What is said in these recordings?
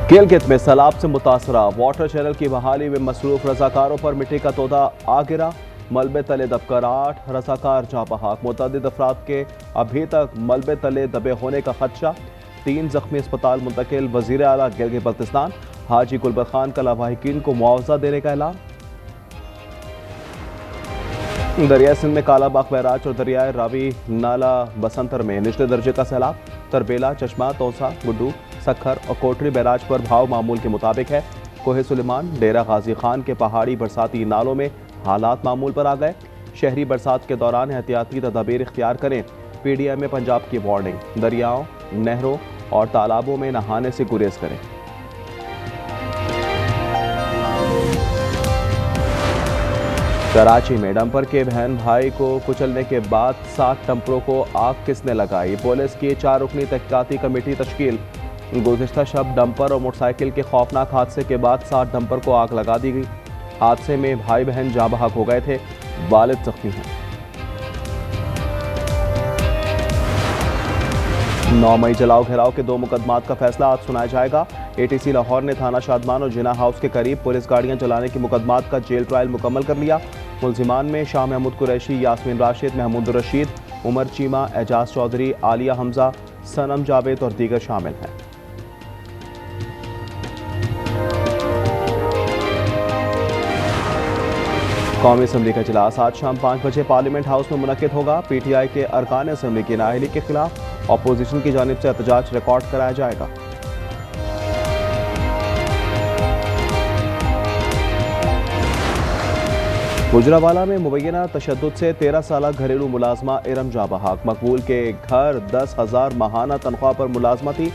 गिलगित में सैलाब से मुतासरा वाटर चैनल की बहाली में मसरूफ रजाकारों पर मिट्टी का तोदा आ गिरा। मलबे तले दबकर 8 रजाकार जाँ बहक। मुतअद्दिद अफराद के अभी तक मलबे तले दबे होने का खदशा। 3 जख्मी अस्पताल मुंतकिल। वजीर आला गिलगित बल्तिस्तान हाजी गुलबर खान का लावाहिकीन को मुआवजा देने का ऐलान। दरिया सिंध में कालाबाग बैराज और दरियाए रावी नाला बसंतर में निचले दर्जे का सैलाब। तरबेला, चश्मा, तौसा, गुड्डू, सखर और कोटरी बैराज पर भाव मामूल के मुताबिक है। कोहे सुलेमान, डेरा गाजी खान के पहाड़ी बरसाती नालों में हालात मामूल पर आ गए। शहरी बरसात के दौरान एहतियाती तदाबीर इख्तियार करें। PDM में पंजाब की वार्निंग। दरियाओं, नहरों और तालाबों में नहाने से गुरेज करें। कराची में डंपर के बहन भाई को कुचलने के बाद 7 डंपरों को आग किसने लगाई। पुलिस की 4 रुकनी तहकीकाती कमेटी तश्कील। गुज़िश्ता शब डंपर और मोटरसाइकिल के खौफनाक हादसे के बाद 7 डंपर को आग लगा दी गई। हादसे में भाई बहन जाँ बहक हो गए थे। वालिद जख्मी हैं। 9 मई जलाओ घेराव के 2 मुकदमात का फैसला आज सुनाया जाएगा। ATC लाहौर ने थाना शादमान और जिना हाउस के करीब पुलिस गाड़ियां जलाने के मुकदमात का जेल ट्रायल मुकम्मल कर लिया। मुलजिमान में शाह महमूद कुरैशी, यास्मीन राशिद, महमूद रशीद, उमर चीमा, एजाज चौधरी, आलिया हमजा, सनम जावेद और दीगर शामिल हैं। कौमी असम्बली का इजलास आज शाम 5 बजे पार्लियामेंट हाउस में मुनक्किद होगा। PTI के अरकान असम्बली की नाअहली के खिलाफ अपोजिशन की जानिब से एहतजाज रिकॉर्ड कराया जाएगा। गुजरावाला में मुबैना तशद्दुद से 13 साल घरेलू मुलाजमा इरम जाँ बहक। मकबूल के घर 10,000 माहाना तनख्वाह पर मुलाजमा थी।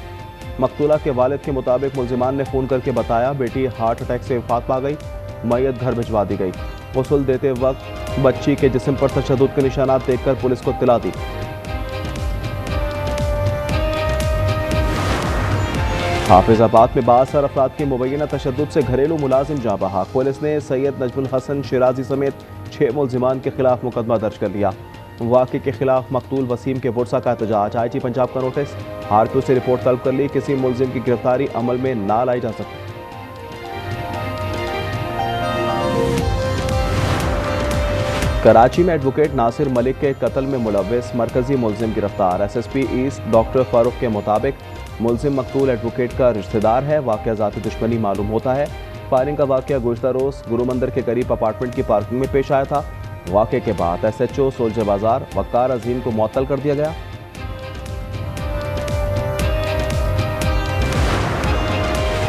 मकतूला के वालिद के मुताबिक मुलजिमान ने फ़ोन करके बताया बेटी हार्ट अटैक से वफात पा गई। मैयत घर भिजवा दी गई। गसुल देते वक्त बच्ची के जिस्म पर तशद्दुद के निशानात देखकर पुलिस को इत्तला दी। हाफिजाबाद में 62 अफराद के मुबैना तशद्दुद से घरेलू मुलाजिम जाँ बहक। पुलिस ने सैयद नजमुल हसन शिराजी समेत 6 मुलजिमान के खिलाफ मुकदमा दर्ज कर लिया। वाक़े के खिलाफ मकतूल वसीम के बुरसा का एहतजाज। IG पंजाब का नोटिस। RQ से रिपोर्ट तलब कर ली। किसी मुलजिम की गिरफ्तारी अमल में ना लाई जा सकती। कराची में एडवोकेट नासिर मलिक के कत्ल में मुलव्विस मरकजी मुलजिम गिरफ्तार। SSP ईस्ट डॉक्टर फारूक के मुताबिक मुलजिम मकतूल एडवोकेट का रिश्तेदार है। वाक़या ज़ाती दुश्मनी मालूम होता है। फायरिंग का वाक़या गुज़श्ता रोज़ गुरु मंदिर के करीब अपार्टमेंट की पार्किंग में पेश आया था। वाक़े के बाद SHO सोल्जर बाजार वक़ार अजीम को मुअत्तल कर दिया गया।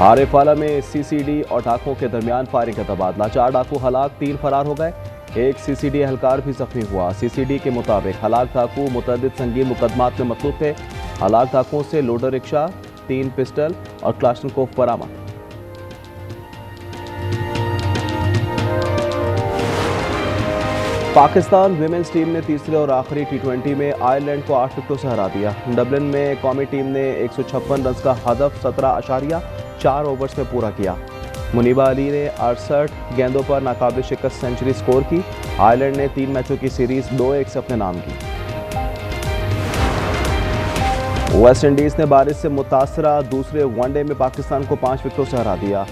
आरिफवाला में CCD और डाकुओं के दरमियान फायरिंग का तबादला। 4 डाकू हलाक, 3 फरार हो गए। एक CCD एहलकार भी जख्मी हुआ। CCD के मुताबिक हलाक डाकू मुतअद्दिद संगीन मुकदमात में मतलूब थे। हलाक डाकुओं से लोडर रिक्शा, 3 पिस्टल और क्लाशनकोव बरामद। पाकिस्तान विमेंस टीम ने तीसरे और आखिरी T20 में आयरलैंड को 8 विकेटों से हरा दिया। डबलिन में कौमी टीम ने 156 रन का हदफ 17.4 ओवर्स में पूरा किया। मुनीबा अली ने 68 गेंदों पर नाकाबिल शिकस्त सेंचुरी स्कोर की। आयरलैंड ने 3 मैचों की सीरीज 2-1 से अपने नाम की। वेस्ट इंडीज ने बारिश से मुतासरा दूसरे वनडे में पाकिस्तान को 5 विकेटों से हरा दिया।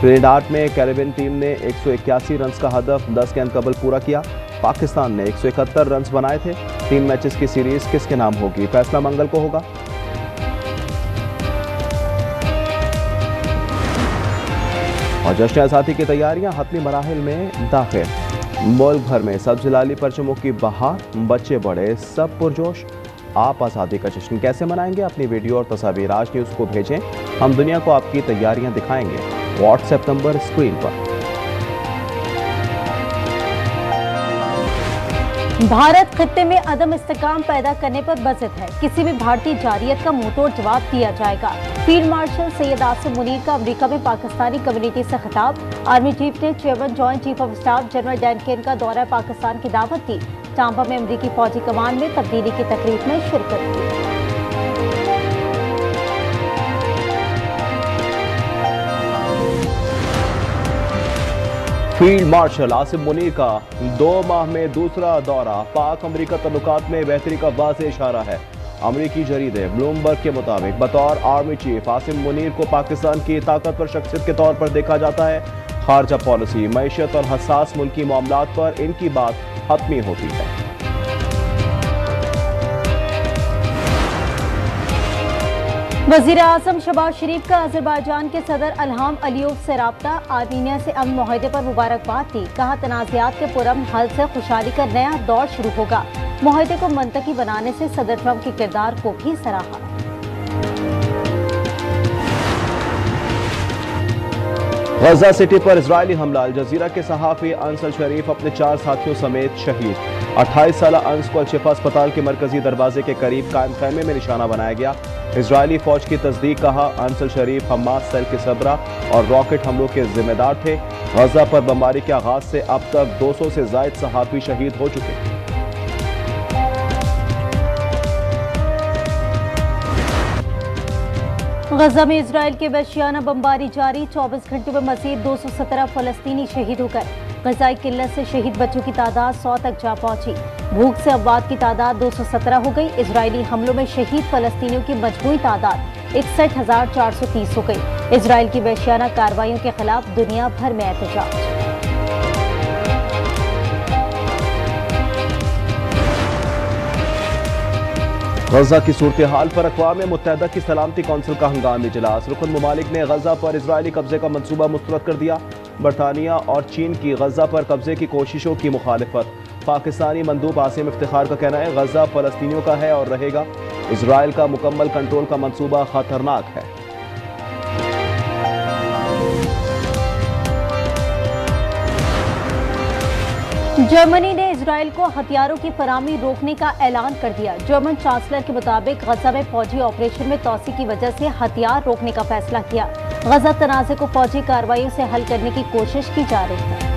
ट्रिनिडाद में कैरेबियन टीम ने 181 रन का हदफ 10 गेंद कबल पूरा किया। पाकिस्तान ने 171 रन बनाए थे। 3 मैचेस की सीरीज किसके नाम होगी, फैसला मंगल को होगा। और जश्न आज़ादी की तैयारियां हतमी मराहिल में दाखिल। मुल्क भर में सब्ज़लाली परचमों की बहार। बच्चे बड़े सब पुरजोश। आप आज़ादी का जश्न कैसे मनाएंगे? अपनी वीडियो और तस्वीर आज न्यूज़ को भेजें। हम दुनिया को आपकी तैयारियां दिखाएंगे। व्हाट्सएप नंबर स्क्रीन पर। भारत खित्ते में अदम इस्तेकाम पैदा करने पर बज़िद है। किसी भी भारतीय जारियत का मुंहतोड़ जवाब दिया जाएगा। फील्ड मार्शल सैयद आसिम मुनीर का अमेरिका में पाकिस्तानी कम्युनिटी से खिताब। आर्मी चीफ ने chairman joint chief of staff general Dan Caine का दौरा पाकिस्तान की दावत दी। टांपा में अमेरिकी फौजी कमान में तब्दीली की तकरीब में शिरकत की। फील्ड मार्शल आसिम मुनीर का 2 माह में दूसरा दौरा। पाक अमेरिका तल्लुकात में बेहतरी का वाज़ेह इशारा है। अमरीकी जरीदे ब्लूमबर्ग के मुताबिक बतौर आर्मी चीफ आसिम मुनीर को पाकिस्तान की ताकतवर शख्सियत के तौर पर देखा जाता है। खारजा पॉलिसी, मईशत और हसास मुल्की मामलात पर इनकी बात हतमी होती है। वज़ीर-ए-आज़म शहबाज शरीफ का अज़रबैजान के सदर इल्हाम अलीयव से राब्ता, आर्मीनिया से अमन मुआहदे पर मुबारकबाद दी। कहा तनाज़ात के पुरअमन हल से खुशहाली का नया दौर शुरू होगा। मुआहदे को मंतकी बनाने से सदर ट्रंप के किरदार को भी सराहा। गजा सिटी पर इजरायली हमला, अल जजीरा के सहाफ़ी अंसल शरीफ अपने 4 साथियों समेत शहीद। 28 साल अंस को अल-शिफा अस्पताल के मरकजी दरवाजे के करीब कायम खैमे में निशाना बनाया गया। इजरायली फौज की तस्दीक, कहा अंसल शरीफ हमास सेल के सबरा और रॉकेट हमलों के जिम्मेदार थे। गजा पर बमबारी के आगाज से अब तक 200 से जायद सहाफ़ी शहीद हो चुके। गजा में इजराइल के वहशियाना बमबारी जारी, 24 घंटों में मजीद 217 फलस्तीनी शहीद हो गए। गजाई किल्लत से शहीद बच्चों की तादाद 100 तक जा पहुंची। भूख से अमवात की तादाद 217 हो गई। इजरायली हमलों में शहीद फलस्तीनियों की मजमूई तादाद 61,430 हो गई। इजराइल की वहशियाना कार्रवाइयों के खिलाफ दुनिया भर में एहतजाज। गजा की सूरत हाल पर अक़वाम मुत्तहिदा की सलामती कौंसिल का हंगामी इजलास, रुकन ममालिक ने गजा पर इजरायली कब्जे का मंसूबा मुस्तरद कर दिया। बरतानिया और चीन की गजा पर कब्जे की कोशिशों की मुखालिफत। पाकिस्तानी मंदूब आसिम इफ्तिखार का कहना है गजा फलस्तीनियों का है और रहेगा। इजराइल का मुकम्मल कंट्रोल का मंसूबा खतरनाक है। जर्मनी ने इजराइल को हथियारों की फराहमी रोकने का ऐलान कर दिया। जर्मन चांसलर के मुताबिक गजा में फौजी ऑपरेशन में तोसी की वजह से हथियार रोकने का फैसला किया। गजा तनाज़े को फौजी कार्रवाइयों से हल करने की कोशिश की जा रही है।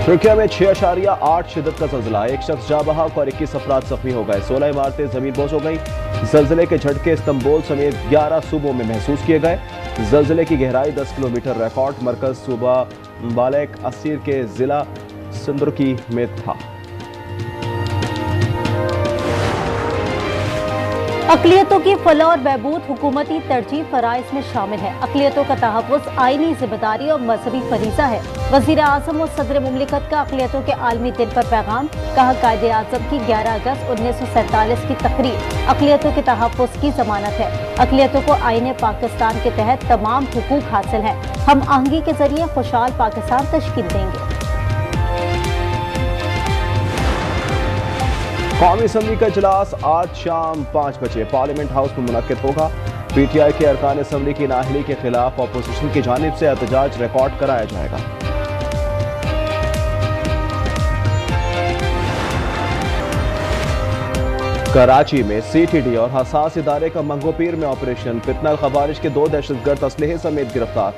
तुर्किया में 6.8 शिद्दत का ज़ल्ज़ला, एक शख्स जाँ बहक और 21 अफराद जख्मी हो गए। 16 इमारतें ज़मीन बोझ हो गई। ज़ल्ज़ले के झटके इस्तांबुल समेत 11 सूबों में महसूस किए गए। ज़ल्ज़ले की गहराई 10 किलोमीटर रिकॉर्ड मरकज सूबा बालेक असीर के जिला सिंदुर्की में था। अक़लियतों की फलाह और बहबूद हुकूमती तरजीह फ़राइज़ में शामिल है। अक़लियतों का तहफ़्फ़ुज़ आईनी जिम्मेदारी और मजहबी फरीज़ा है। वज़ीर-ए-आज़म और सदर मुमलिकत का अक़लियतों के आलमी दिन पर पैगाम। कहा कायदे-ए-आज़म की 11 अगस्त 1947 की तकरीर अक़लियतों के तहफ़्फ़ुज़ की ज़मानत है। अक़लियतों को आईने पाकिस्तान के तहत तमाम हुकूक हासिल हैं। हम आहंगी के जरिए खुशहाल पाकिस्तान तश्कील देंगे। कौमी असम्बली का इजलास आज शाम 5 बजे पार्लियामेंट हाउस में मुनक्किद होगा। पीटीआई के अरकान असम्बली की नाअहली के खिलाफ अपोजिशन की जानिब से एहतजाज रिकॉर्ड कराया जाएगा। कराची में सीटीडी और हसास इदारे का मंगोपीर में ऑपरेशन, फितना खवारिज के 2 दहशतगर्द असलहे समेत गिरफ्तार।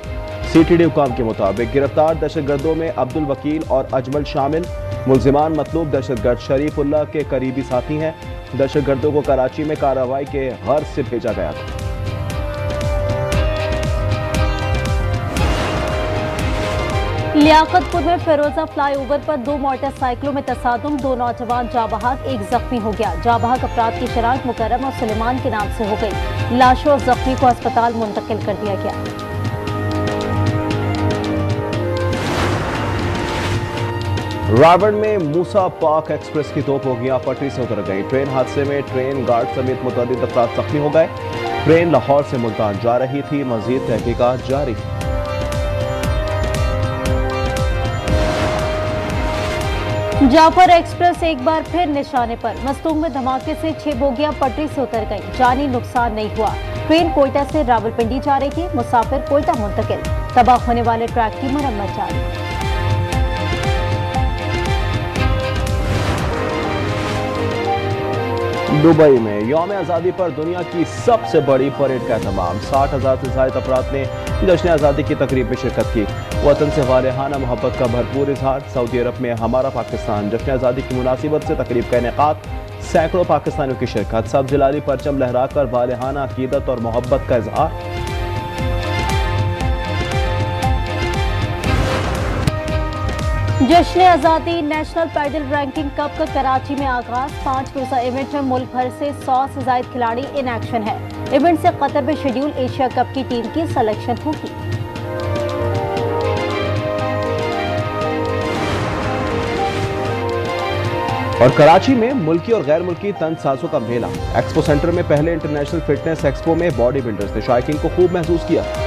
सीटीडी हुकाम के मुताबिक गिरफ्तार दहशतगर्दों में अब्दुल वकील और अजमल शामिल। मुल्जिमान मतलूब दहशतगर्द शरीफुल्लाह के करीबी साथी हैं। दहशतगर्दों को कराची में कार्रवाई के गर्ज से भेजा गया था। लियाकतपुर में फिरोजा फ्लाईओवर पर 2 मोटरसाइकिलों में तसादुम, 2 नौजवान जाँ बहक, 1 जख्मी हो गया। जाँ बहक अफराद की शनाख्त मुकर्रम और सुलेमान के नाम से हो गई। लाशों और जख्मी को अस्पताल मुंतकिल कर दिया गया। रावण में मूसा पाक एक्सप्रेस की 2 बोगियां पटरी से उतर गई। ट्रेन हादसे में ट्रेन गार्ड समेत मुतअद्दिद अफराद जख्मी हो गए। ट्रेन लाहौर से मुल्तान जा रही थी। मजीद तहकीकात जारी। जाफर एक्सप्रेस एक बार फिर निशाने पर। मस्तूंग में धमाके से 6 बोगियां पटरी से उतर गईं। जानी नुकसान नहीं हुआ। ट्रेन कोयटा से रावलपिंडी जा रही थी। मुसाफिर कोयटा मुंतकिल। तबाह होने वाले ट्रैक की मरम्मत जारी। दुबई में यौम आज़ादी पर दुनिया की सबसे बड़ी परेड का एहतमाम। 60,000 से ज़ायद अफराद ने जश्न आज़ादी की तकरीब में शिरकत की। वतन से वालेहाना मोहब्बत का भरपूर इजहार। सऊदी अरब में हमारा पाकिस्तान जश्न आज़ादी की मुनासिबत से तकरीब का इनेकाद। सैकड़ों पाकिस्तानियों की शिरकत। सब जलाली परचम लहराकर वालेहाना अकीदत और मोहब्बत का इजहार। जश्न आज़ादी नेशनल पैडल रैंकिंग कप का कराची में आगाज। 5 रोजा इवेंट में मुल्क भर से 100 से ज्यादा खिलाड़ी इन एक्शन है। इवेंट से कतर में शेड्यूल एशिया कप की टीम की सिलेक्शन होगी। और कराची में मुल्की और गैर मुल्की तंजसाजों का मेला। एक्सपो सेंटर में पहले इंटरनेशनल फिटनेस एक्सपो में बॉडी बिल्डर्स ने शायकीन को खूब महसूस किया।